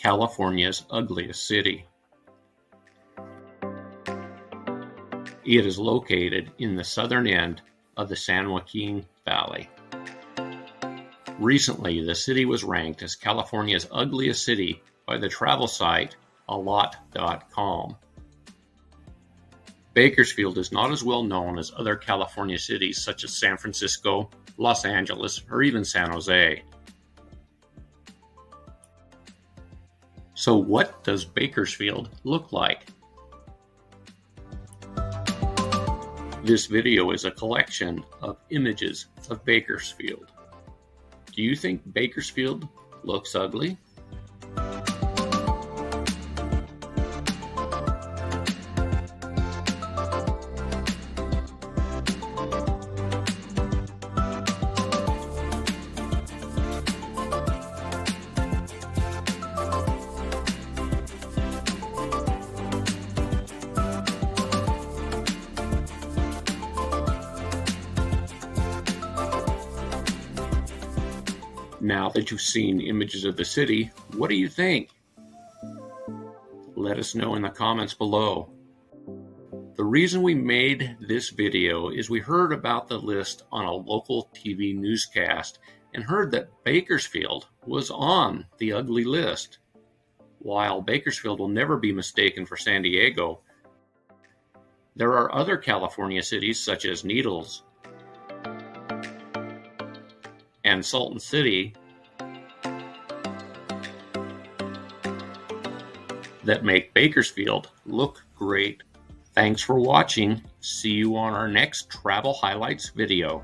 California's ugliest city. It is located in the southern end of the San Joaquin Valley. Recently, the city was ranked as California's ugliest city by the travel site Alot.com. Bakersfield is not as well known as other California cities such as San Francisco, Los Angeles, or even San Jose. So what does Bakersfield look like? This video is a collection of images of Bakersfield. Do you think Bakersfield looks ugly? Now that you've seen images of the city, what do you think? Let us know in the comments below. The reason we made this video is we heard about the list on a local TV newscast and heard that Bakersfield was on the ugly list. While Bakersfield will never be mistaken for San Diego, there are other California cities such as Needles and Salton City that make Bakersfield look great. Thanks for watching. See you on our next Travel Highlights video.